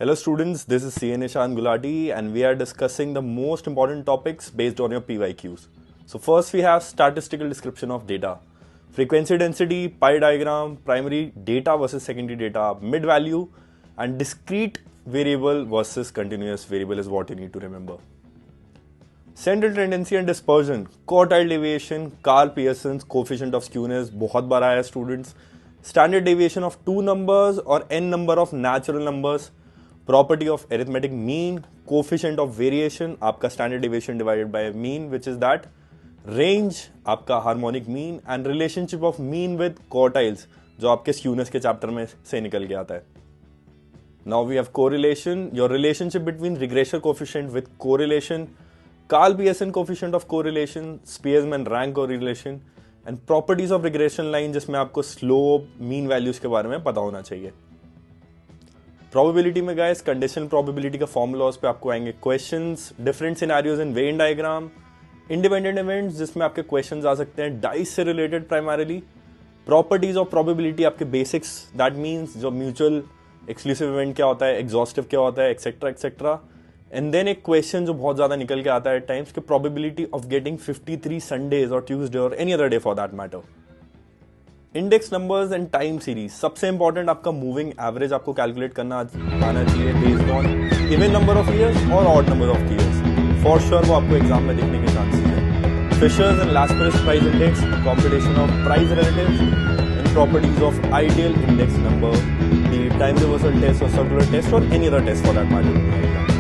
Hello students, this is CA Nishan Gulati and we are discussing the most important topics based on your PYQs. So first we have statistical description of data. Frequency density, pie diagram, primary data versus secondary data, mid value and discrete variable versus continuous variable is what you need to remember. Central tendency and dispersion, quartile deviation, Carl Pearson's coefficient of skewness, बहुत बार आया students. Standard deviation of two numbers or n number of natural numbers. Property of arithmetic mean, coefficient of variation, आपका standard deviation divided by mean, which is that. Range, आपका harmonic mean and relationship of mean with quartiles, जो आपके skewness के chapter में से निकल के आता है. Now we have correlation, your relationship between regression coefficient with correlation, Carl Pearson coefficient of correlation, Spearman rank correlation and properties of regression line, जिसमें आपको slope, mean values के बारे में पता होना चाहिए. Probability में guys, conditional probability का formulas पे आपको आएंगे questions, different scenarios in Venn diagram, independent events जिसमें आपके questions आ सकते हैं dice से related primarily, properties of probability आपके basics, that means जो mutual exclusive event क्या होता है, exhaustive क्या होता है, etc etc. And then एक question जो बहुत ज़्यादा निकल के आता है at times कि probability of getting 53 Sundays or Tuesday or any other day for that matter. Index numbers and time series, सबसे इंपॉर्टेंट आपका मूविंग एवरेज आपको कैलकुलेट करना आना चाहिए based on even number of years और odd number of years. For sure वो आपको exam में देखने के चांसेस है. Fisher's and Laspeyres price index, competition of price relatives and properties of ideal index number, the time reversal test और circular test और any other test for that matter.